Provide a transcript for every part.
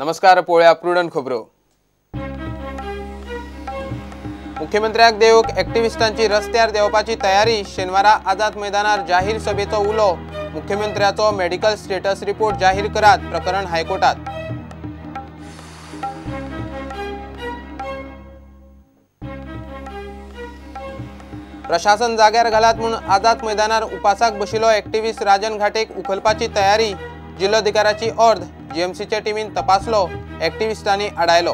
नमस्कार, पळया प्रुडंट खबरो। मुख्यमंत्र्याक देऊक ॲक्टिव्हिस्टांची रस्त्यार देवपाची तयारी। शेनवारा आझाद मैदानार जाहीर सभेचो उलो। मुख्यमंत्र्याचो मेडिकल स्टेटस रिपोर्ट जाहीर करात। प्रकरण हायकोर्टात। प्रशासन जाग्यार घालात म्हणून आझाद मैदानार उपासाक बशिल्लो ॲक्टिव्हिस्ट राजन घाटेक उखलपाची तयारी। जिल्लोधिकाऱ्याची अर्द जीएमसीच्या टीमीन तपासलो। ॲक्टिव्हिस्टांनी आडायलो।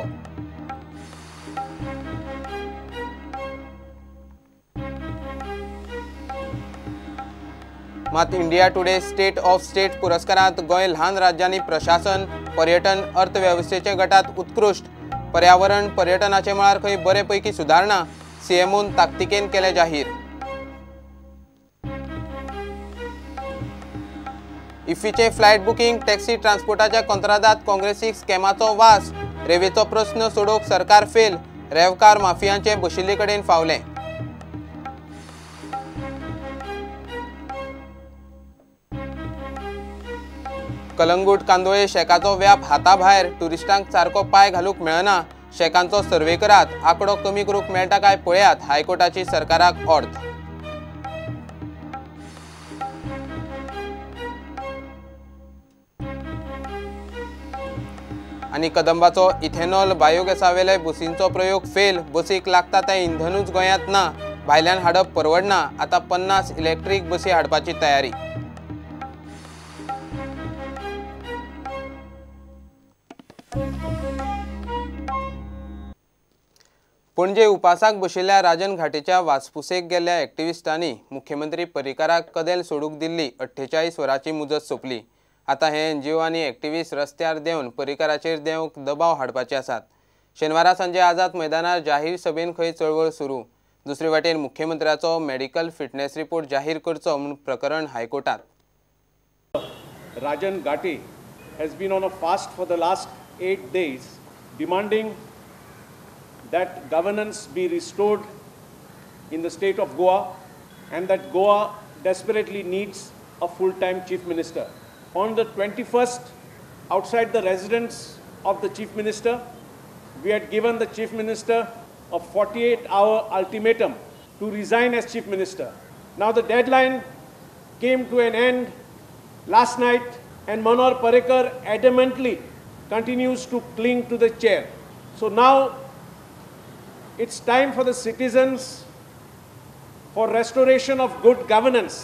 मात India Today state of state पुरस्कारांत गोंय ल्हान राज्यांनी प्रशासन, पर्यटन, अर्थव्यवस्थेचे गटात उत्कृष्ट, पर्यावरण, पर्यटनाचे मळार खंय बरेपैकी सुधारणा। सीएमओन ताकतिकेन केले जाहीर। इफ्फीचे फ्लायट बुकिंग, टॅक्सी ट्रान्सपोर्टाच्या कंत्राटात काँग्रेसीक स्कॅमाचो वास। रेवेचो प्रश्न सोडोवंक सरकार फेल। रेवकार माफियांचे बशिल्ले कडेन फावले। कलंगूट कांदोळे शेकाचो व्याप हाताभायर। टुरिस्टांक सारको पाय घालूंक मेळना। शेकांचो सर्वे करात। आंकडो कमी करूंक मेळटा काय पळयात। हायकोर्टाची सरकाराक अर्द। आनी कदंबाचो इथेनॉल बायोगॅसावेले बसींचो प्रयोग फेल। बसीक लागता तें इंधनूच गोंयांत ना। भायल्यान हाडप परवडना। आतां 50 इलेक्ट्रीक बसी हाडपाची तयारी। पणजे उपासाक बशिल्ल्या राजन घाटेच्या वासपुसेक गेल्ल्या ॲक्टिव्हिस्टांनी मुख्यमंत्री पर्रीकाराक कदेल सोडूंक दिल्ली। 48 वरांची मुजत सोंपली। आतां हे एनजीओ आनी ॲक्टिव्हिस्ट रस्त्यार देवन पर्रीकाराचेर देवंक दबाव हाडपाचे आसात। शेनवारा सांजे आझाद मैदानार जाहीर सभेन खंय चळवळ सुरू। दुसरे वाटेन मुख्यमंत्र्याचो मेडिकल फिटनेस रिपोर्ट जाहीर करचो म्हूण प्रकरण हायकोर्टात। Rajan Ghate has been on a fast for the last 8 days, demanding that governance be restored in the state of Goa and that Goa desperately needs a full-time chief minister. On the 21st, outside the residence of the chief minister, we had given the chief minister a 48-hour ultimatum to resign as chief minister. Now the deadline came to an end last night, and Manohar Parrikar adamantly continues to cling to the chair. So now it's time for the citizens, for restoration of good governance,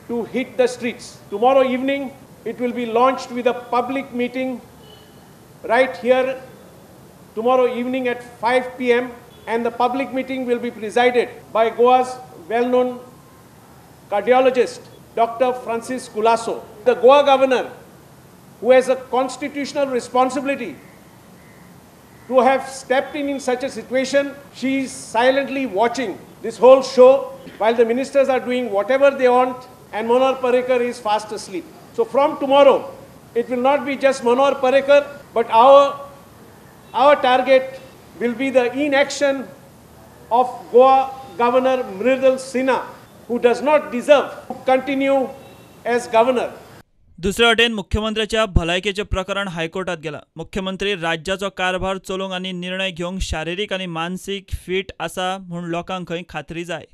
to hit the streets. Tomorrow evening it will be launched with a public meeting right here tomorrow evening at 5 p.m. and the public meeting will be presided by Goa's well-known cardiologist, Dr. Francis Culasso. The Goa governor, who has a constitutional responsibility to have stepped in such a situation, she is silently watching this whole show while the ministers are doing whatever they want and Manohar Parrikar is fast asleep. So from tomorrow, it will not be just Manohar Parrikar, but our target will be the inaction of Goa Governor Mridul Sinha, who does not deserve to continue as governor. दुसऱ्या वाटेन मुख्यमंत्र्याच्या भलायकेचे प्रकरण हायकोर्टात गेला। मुख्यमंत्री राज्याचो कारभार चलोवंक आनी निर्णय घेवंक शारिरीक आनी मानसीक फिट आसा म्हूण लोकांक खंय खात्री जाय।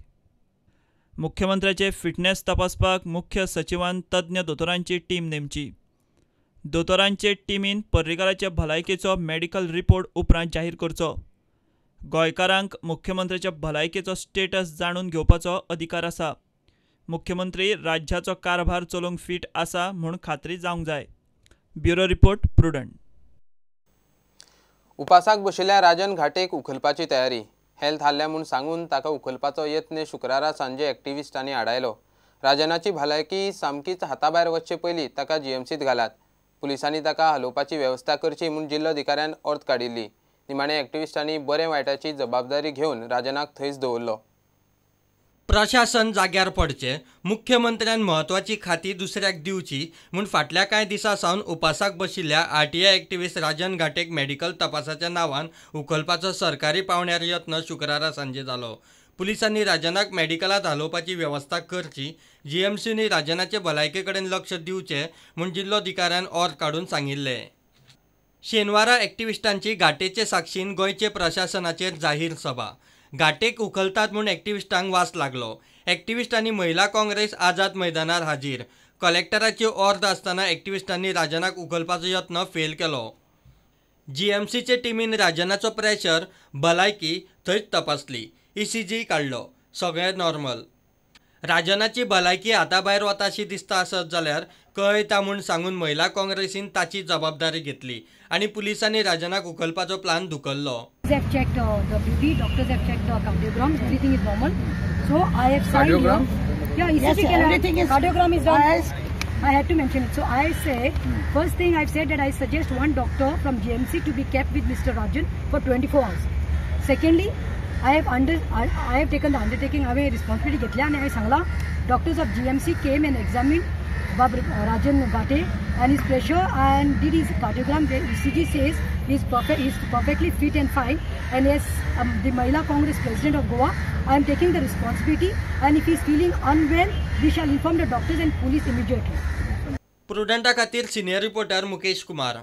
मुख्यमंत्र्याचे फिटनेस तपासपाक मुख्य सचिवान तज्ञ दोतोरांची टीम नेमची। दोतोरांचे टीमीन पर्रीकाराचे भलायकेचो मेडिकल रिपोर्ट उपरांत जाहीर करचो। गोंयकारांक मुख्यमंत्र्याच्या भलायकेचो स्टेटस जाणून घेवपाचो अधिकार आसा। मुख्यमंत्री राज्याचो कारभार चलोवंक फिट आसा म्हूण खात्री जावंक जाय। Bureau report, prudent. उपासाक बशिल्ल्या राजन घाटेक उखलपाची तयारी। हेल्थ हाल्ल्या म्हूण सांगून ताका उखलपाचो यत्न शुक्रारा सांजे ॲक्टिव्हिस्टांनी आडायलो। राजनाची भलायकी सामकीच हाताभायर वचचे पयलीं ताका जीएमसीत घालात। पुलिसांनी ताका हलोवपाची वेवस्था करची म्हूण जिल्लोधिकाऱ्यान अर्द काडिल्ली। निमाणे ॲक्टिव्हिस्टांनी बरे वायटाची जबाबदारी घेवन राजनाक थंयच दवरलो। प्रशासन जाग्यार पडचे, मुख्यमंत्र्यान म्हत्वाची खाती दुसऱ्याक दिवची म्हूण फाटल्या कांय दिसां सावन उपासाक बशिल्ल्या आरटीआय ॲक्टिव्हिस्ट राजन घाटेक मेडिकल तपासाच्या नांवान उखलपाचो सरकारी पावण्यार यत्न शुक्रारा सांजे जालो। पुलिसांनी राजनाक मेडिकलात हालोवपाची वेवस्था करची, जीएमसीनी राजनाचे भलायके कडेन लक्ष दिवचें म्हूण जिल्लोधिकाऱ्यान अर्द काडून सांगिल्लें। शेनवारा एक्टिविस्टांची घाटेचे साक्षीन गोंयचे प्रशासनाचेर जाहीर सभा. घाटेक उखलतात म्हूण एक्टिविस्टांक वास लागलो. एक्टिविस्ट आनी महिला काँग्रेस आझाद मैदानार हाजीर. कलेक्टराची ऑर्द आसतना एक्टिविस्टांनी राजनाक उखलपाचो यत्न फेल केलो. जीएमसीचे टिमीन राजनाचो प्रेशर, भलायकी थंयच तपासली. ECG काडलो. सगळें नॉर्मल. राजनाची भलायकी हाताभायर वताशी दिसता आसत जाल्यार कळयता म्हूण सांगून महिला काँग्रेसीन ताची जबाबदारी घेतली आनी पुलिसांनी राजनाक उखलपाचो plan धुकल्लो. have checked the beauty, doctors have checked the cardiogram, everything is normal. So I have signed Cardiogram? here. Yeah, ECG Yes, everything is. cardiogram is done. Yes. I had to mention it. So I said, first thing I've said that I suggest one doctor from GMC to be kept with Mr. Rajan for 24 hours. Secondly, I have taken the undertaking, I have responsibility घेतल्या आणि I सांगला doctors of GMC came and examined Rajan Ghate and his pressure and did his cardiogram. The ECG says he's perfectly fit and fine. And yes, the Mahila Congress President of Goa, I am taking the responsibility, and if he is feeling unwell, we shall inform the doctors and police immediately. प्रुडंटा खातीर senior reporter Mukesh Kumar.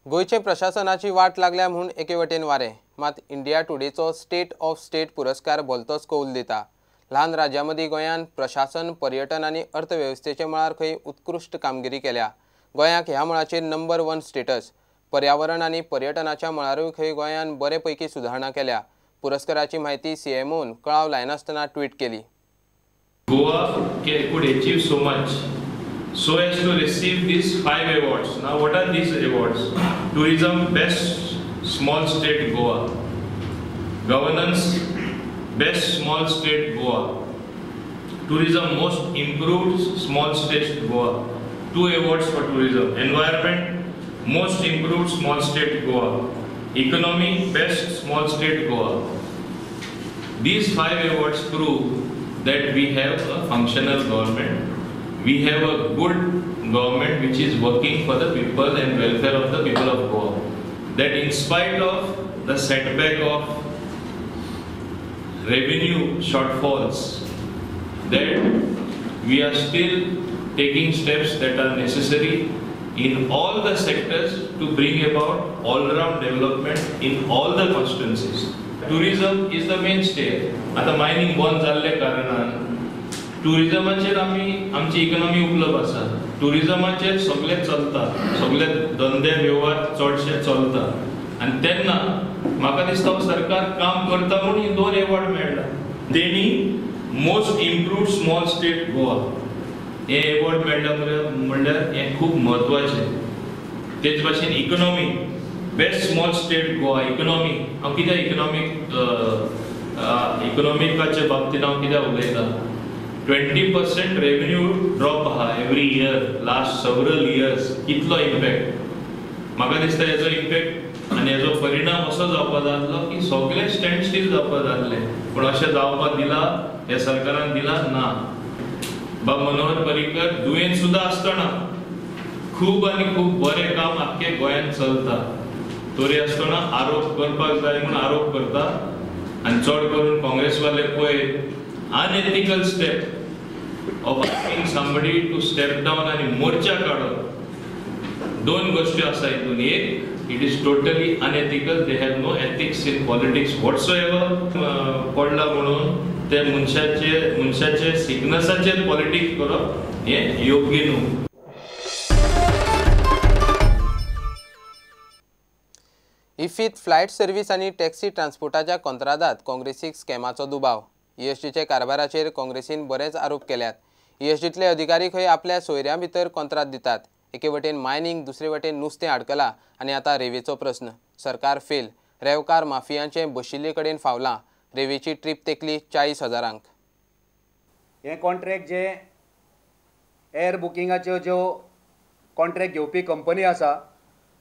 गोयचे प्रशासनाची वाट लागल्या म्हणून एके वटेन वारे, मात India टुडेचो state of state पुरस्कार भलतोच कौल दिता. ल्हान राज्यां गोंयान प्रशासन, पर्यटन आनी अर्थवेवस्थेचे मळार खंय उत्कृश्ट कामगिरी केल्या. गोंयाक ह्या मळाचेर नंबर 1 स्टेटस. पर्यावरण आनी पर्यटनाच्या मळारूय खंय गोंयान बरे पैकी सुधारणा केल्या. पुरस्काराची माहिती CMOन कळाव लायनासतना ट्वीट केली. Goa could achieve so much so as to receive these 5 awards. Now what are these awards? Tourism Best Small State Goa, Governance Best Small State Goa, Tourism Most Improved Small State Goa, 2 awards for tourism, Environment Most Improved Small State Goa, Economy Best Small State Goa. These 5 awards prove that we have a functional government. We have a good government which is working for the people and welfare of the people of Goa. That in spite of the setback of revenue shortfalls, that we are still taking steps that are necessary in all the sectors to bring about all-round development in all the constituencies. Tourism is the mainstay. आता mining बंद जाल्ले कारणान टुरिजमाचेर आमची economy उपलब्ध आसा. टुरिजमाचेर सगळे चलता, सगळे धंदे वेव्हार चडशे चलता आनी तेन्ना म्हाका दिसता सरकार काम करता म्हणून ही 2 अवॉर्ड मेळ्ळा. तेणी most improved small state Goa हे अवॉर्ड मेळ्ळा म्हणल्यार हे खूब म्हत्वाचें. तेच भाशेन economy best small state Goa. Economy हांव कित्याक इकॉनॉमिकाच्या बाबतींत हांव कित्याक उलयतां. 20% रेवेन्यू ड्रॉप आहा every year, last several years. कितलो इम्पॅक्ट म्हाका दिसता हेजो इम्पॅक्ट आनी हेजो परिणाम असो जावपाक जातलो की सगळे स्टँड स्टील जावपाक जातले. पूण अशें जावपाक दिला ह्या सरकारान दिला ना. बाब मनोहर पर्रीकर दुयेंत सुद्दां आसतना खूब आनी खूब बरें काम आख्खे गोंयांत चलता. तरी आसतना आरोप करपाक जाय म्हूण आरोप करता आनी चड करून काँग्रेसवाले पळय unethical step of asking somebody to step down आणि मोर्चा काढप. 2 गोष्टी आसा हितून. एक, it is totally unethical. They have no ethics in politics whatsoever. पडला म्हणून ते मनशाचे सिकनसाचेर पॉलिटिक्स करप हे योग्य न्हू. इफीत फ्लायट सर्व्हिस आनी टॅक्सी ट्रान्सपोर्टाच्या कंत्राटात काँग्रेसीक स्कॅमाचो दुबाव. ESGचे कारभाराचेर काँग्रेसीन बरेच आरोप केल्यात. ESGतले अधिकारी खंय आपल्या सोयऱ्यां भितर कंत्राट दितात. एके वटेन मायनिंग, दुसरे वटेन नुस्तें आडकलां आनी आतां रेवेचो प्रस्न. सरकार फेल. रेवकार माफियांचे बशिल्ले कडेन फावलां. रेवेची ट्रीप तेकली 40,000. हे कॉन्ट्रॅक्ट जे एअर बुकिंगाच्यो ज्यो कॉन्ट्रॅक्ट घेवपी कंपनी आसा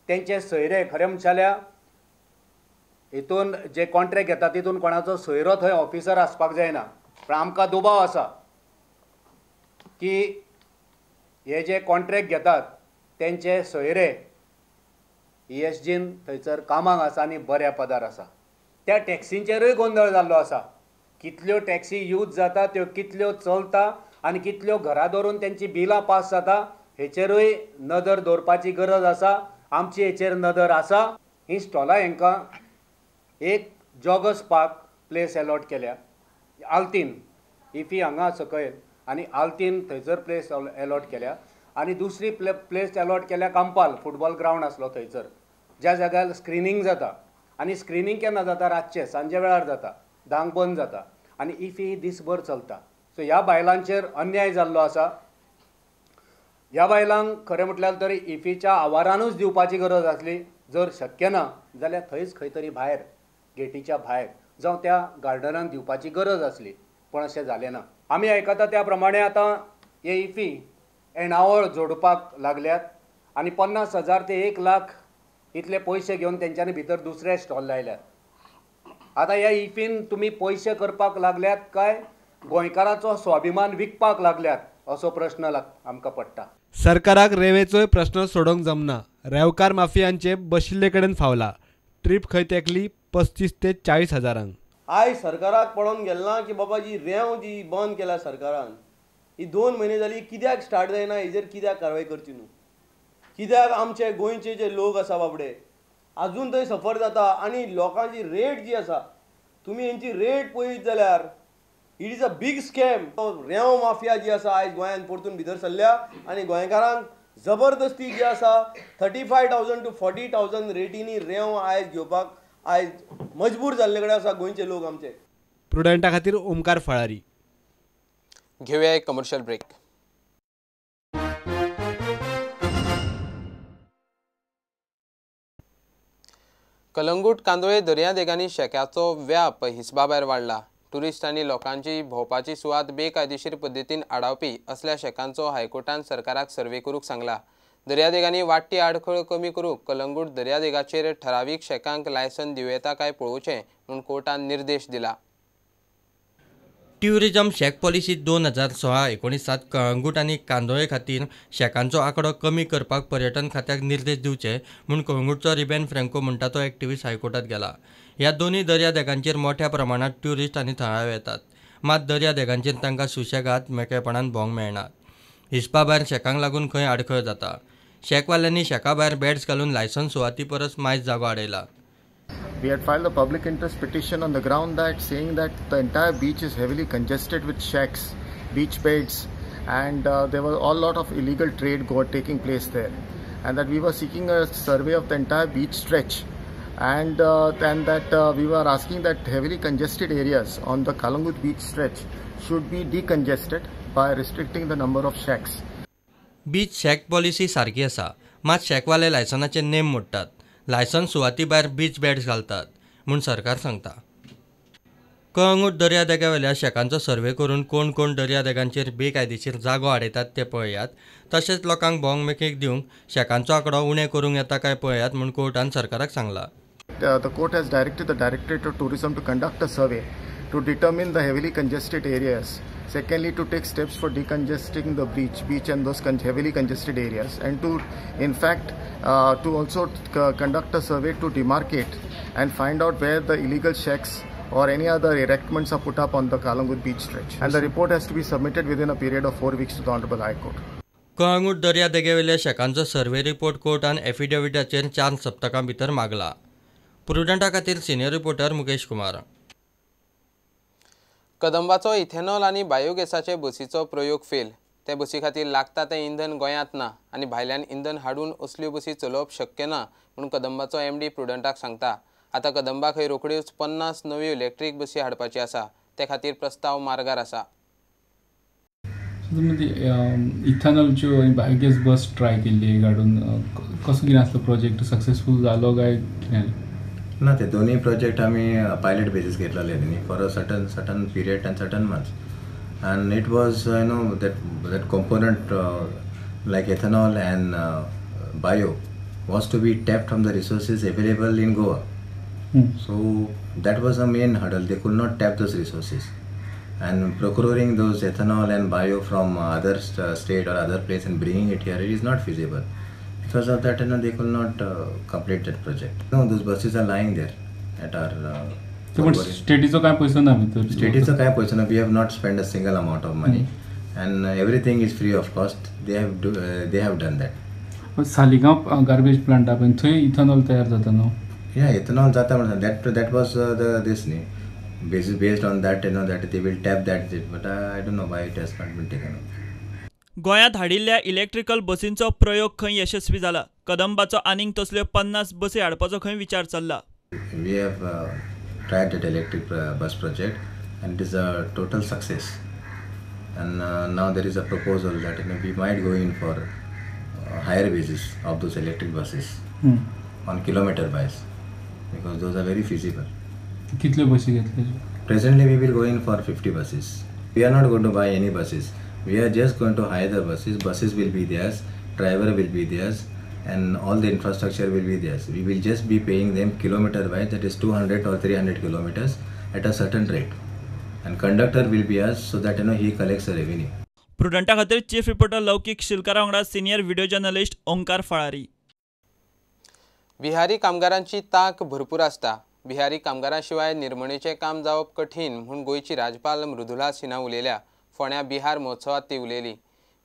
तेंचे सोयरे खरें म्हणल्यार हितून जे कॉन्ट्रॅक्ट घेता तितून कोणाचो सोयरो थंय ऑफिसर आसपाक जायना. पण आमकां दुबाव आसा की हे जे कॉन्ट्रॅक्ट घेतात तेंचे सोयरे ESGन थंयसर कामाक आसा आनी बऱ्या पदार आसा. त्या टॅक्सींचेरूय गोंधळ जाल्लो आसा. कितल्यो टॅक्सी यूज जाता त्यो कितल्यो चलता आनी कितल्यो घरा धरून तेंची बिलां पास जाता हेचेरूय नदर दवरपाची गरज आसा. आमची हेचेर नदर आसा. ही स्टॉलां हांकां एक जॉगर्स पार्क प्लेस अलॉट केल्या आल्तीन इफी हांगा सकयल आनी आल्तीन थंयसर प्लेस अलॉट केल्या आनी दुसरी प्लेस अलॉट केल्या कांपाल फुटबॉल ग्रावंड आसलो थंयसर ज्या जाग्यार स्क्रिनींग जाता आनी स्क्रिनींग केन्ना जाता रातचे सांजे वेळार जाता 10 बंद जाता आनी इफी दीसभर चलता. सो ह्या बायलांचेर अन्याय जाल्लो आसा. ह्या बायलांक खरें म्हटल्यार तरी इफीच्या आवारानूच दिवपाची गरज आसली. जर शक्य ना जाल्यार थंयच खंय तरी भायर गेटीच्या भायर जावं त्या गार्डनान दिवपाची गरज आसली पण अशें जालें ना. आमी आयकता त्या प्रमाणे आतां हे इफी येणावळ जोडपाक लागल्यात आनी 50,000 ते 1 लाख इतले पयशे घेवन तेंच्यांनी भितर दुसरे स्टॉल लायल्यात. आतां ह्या इफीन तुमी पयशे करपाक लागल्यात काय गोंयकाराचो स्वाभिमान विकपाक लागल्यात असो प्रश्न आमकां पडटा. सरकाराक रेवेचोय प्रश्न सोडोवंक जमना. रेवकार माफियांचे बशिल्ले कडेन फावला. ट्रीप खंय तेकली 35 ते 40 हजारांक. आयज सरकाराक पळोवन गेलना की बाबा जी रेंव जी बंद केल्या सरकारान ही 2 म्हयने जाली कित्याक स्टार्ट जायना हेजेर कित्याक कारवाय करची न्हू. कित्याक आमचे गोंयचे जे लोक आसा बाबडे अजून थंय सफर जाता आनी लोकांची रेट जी आसा तुमी हेंची रेट पळयत जाल्यार it is a big scam. रेंव माफिया जी आसा आयज गोंयांत परतून भितर सरल्या आनी गोंयकारांक जबरदस्ती जी आसा 35,000 to 40,000 रेटींनी रेंव आयज घेवपाक आयज मजबूर जाल्ले कडेन आसा गोंयचे लोक आमचे. प्रुडंटा खातीर ओमकार फळारी. घेऊया एक कमर्शियल ब्रेक. कलंगूट कांदोळे दर्यादेगांनी शेकाचो व्याप हिसबा भायर वाडला. ट्युरिस्ट आनी लोकांची भोंवपाची सुवात बेकायदेशीर पद्दतीन आडावपी असल्या शेकांचो हायकोर्टान सरकाराक सर्वे करूंक सांगला. दर्यादेगांनी वाडटी आडखळ कमी करूंक कलंगूट दर्यादेगाचेर ठरावीक शेकांक लायसन दिवं येता काय पळोवचें म्हूण कोर्टान निर्देश दिला. ट्युरिजम शेक पॉलिसी 2016-19 कळंगूट आनी कांदोळे खातीर शेकांचो आंकडो कमी करपाक पर्यटन खात्याक निर्देश दिवचे म्हूण कळंगूटचो रिबेन फ्रँको म्हणटा तो एक्टिव्हिस्ट हायकोर्टात गेला. ह्या दोनूय दर्यादेगांचेर मोठ्या प्रमाणात ट्युरिस्ट आनी थळावे येतात. मात दर्यादेगांचेर तांकां सुशेगाद मेकळेपणान भोवंक मेळना. हिसपा भायर शेकांक लागून खंय आडखळ जाता. शेकवाल्यांनी शेका भायर बॅड्स घालून लायसन सुवाती परस मायज जागो आडयला. We had filed a public interest petition on the ground that saying that the entire beach is heavily congested with shacks, beach beds, and there was a lot of illegal trade taking place there, and that we were seeking a survey of the entire beach stretch, and that we were asking that heavily congested areas on the Kalangut beach stretch should be decongested by restricting the number of shacks. Beach shake policy सारकी आसा मात शेकवाले लायसनाचे name मोडटात. Licence सुवाती भायर beach bads घालतात म्हूण सरकार सांगता. कळंगूट दर्यादेगा वेल्या शेकांचो सर्वे करून कोण कोण दर्यादेगांचेर बेकायदेशीर जागो आडयतात ते पळयात. तशेंच लोकांक भोवंक मेकळीक दिवंक शेकांचो आंकडो उणें करूंक येता काय पळयात म्हूण कोर्टान सरकाराक सांगला. The court has directed the Directorate of Tourism to conduct a survey to determine the heavily congested areas. Secondly, to take steps for decongesting the beach and those heavily congested areas, and to, in fact, to also conduct a survey to demarcate and find out where the illegal shacks or any other erectments are put up on the Kalangut beach stretch. And the report has to be submitted within a period of 4 weeks to the Honorable High Court. Calangute दर्यादेगेवेल्या शेकांचो survey report कोर्टान एफिडेविटाचेर 4 सप्तकां भितर मागला. प्रुडंटा खातीर senior reporter Mukesh Kumar. कदंबाचो इथेनॉल आनी बायोगॅसाचे बसीचो प्रयोग फेल. ते बसी खातीर लागता तें इंधन गोंयांत ना आनी भायल्यान इंधन हाडून असल्यो बसी चलोवप शक्य ना म्हूण कदंबाचो MD प्रुडंटाक सांगता. आतां कदंबा खंय रोखड्योच 50 नव्यो इलेक्ट्रीक बसी हाडपाची आसा. ते खातीर प्रस्ताव मार्गार आसा. इथेनॉलच्यो आनी बायोगॅस बस ट्राय केल्ली हाडून कसो कितें आसलो प्रोजेक्ट सक्सेसफूल जालो काय ना. ते दोन्ही प्रोजेक्ट आम्ही पायलट बेसिस घेतलेले for a certain period and certain months and it was that component like ethanol and bio was to be tapped from the resources available in Goa. So that was the main hurdle. They could not tap those resources, and procuring those ethanol and bio from other state or other place and bringing it here, it is not feasible. Because of that, they could not complete that project. No, those buses are lying there at our. State's काय पैसा ना भितर. State's काय पैसा ना. We have not spent a single amount of money, and everything is free of cost. They have done that. Saligao garbage Plantae पण थंय ethanol तयार जाता न्हू. Yeah, ethanol jata म्हणटा that was this न्ही based on that that they will tap that but I don't know why it has not been taken up. गोंयांत हाडिल्ल्या electrical बसींचो प्रयोग खंय यशस्वी जाला. कदंबाचो आनीक तसल्यो 50 बसी हाडपाचो खंय विचार चल्ला. We have tried that electric bus project and it is a total success. And now there is a proposal that we might go in for higher wages of those electric buses on kilometer wise because those are very feasible. कितल्यो बसी घेतले? Presently we will go in for 50 buses. We are not going to buy any buses. We are just going to hire the buses. Buses will be theirs, driver will be theirs, and all the infrastructure will be theirs. We will just be paying them kilometer wise, that is 200 or 300 kilometers at a certain rate. And conductor will be us so that he collects the revenue. प्रुडंटा खातीर chief reporter Laukik शिलकारा वांगडा senior video journalist Omkar फळारी. बिहारी कामगारांची तांक भरपूर आसता. बिहारी कामगारां शिवाय निर्मणीचें काम जावप कठीण म्हूण गोंयची राज्यपाल मृदुला सिन्हा उलयल्या. फोंड्या बिहार महोत्सवात ती उलयली.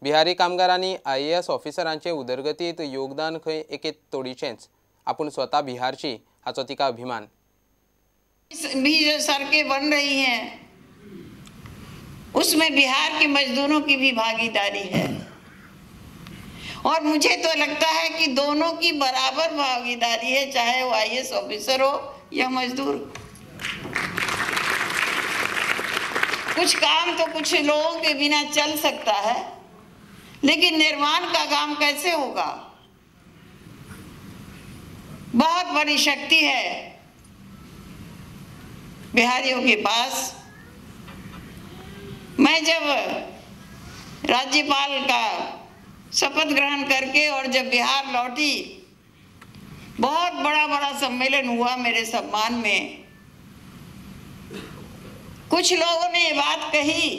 बिहारी कामगारांनी IAS ऑफिसरांचे उदरगतीत योगदान खंय एके तोडीचेंच. आपूण स्वता बिहारची हाचो तिका अभिमान. भी जो सड़कें बन रही हैं उसमें बिहार के मजदूरों की भी भागीदारी है और मुझे तो लगता है कि दोनों की बराबर भागीदारी है, चाहे वो IAS ऑफिसर हो या मजदूर. कुछ काम तो कुछ लोगों के बिना चल सकता है, लेकिन निर्माण का काम कैसे होगा? बहुत बड़ी शक्ति है बिहारियों के पास. मैं जब राज्यपाल का शपथ ग्रहण करके और जब बिहार लौटी, बहुत बड़ा सम्मेलन हुआ मेरे सम्मान में. कुछ लोगों ने ये बात कही,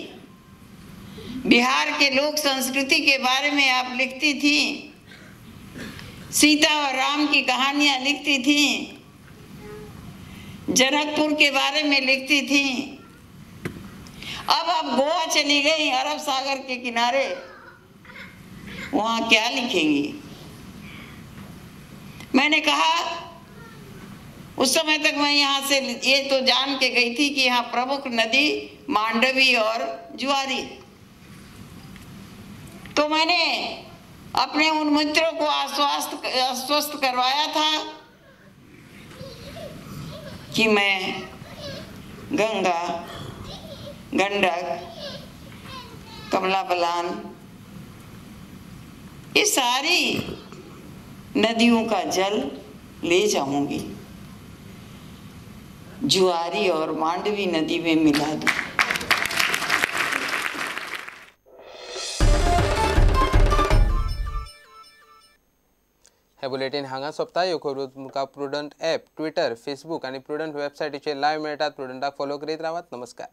बिहार के लोक संस्कृति के बारे में आप लिखती थी, सीता और राम की कहानियां लिखती थी, जनकपुर के बारे में लिखती थी. अब आप गोवा चली गई, अरब सागर के किनारे, वहां क्या लिखेंगी? मैंने कहा उस समय तक मैं यहाँ से ये तो जान के गई थी कि यहाँ प्रमुख नदी मांडवी और जुआरी. तो मैंने अपने उन मित्रों को आश्वस्त करवाया था कि मैं गंगा, गंडक, कमला बलान, ये सारी नदियों का जल ले जाऊंगी, जुआरी और मांडवी नदी में मिला दूं. हे बुलेटिन हांगा सोंपता. ह्यो खबरो तुमकां प्रुडंट ॲप, ट्विटर, फेसबूक आनी प्रुडंट वेबसायटीचेर लायव्ह मेळटात. प्रुडंटाक फॉलो करीत रावात. नमस्कार.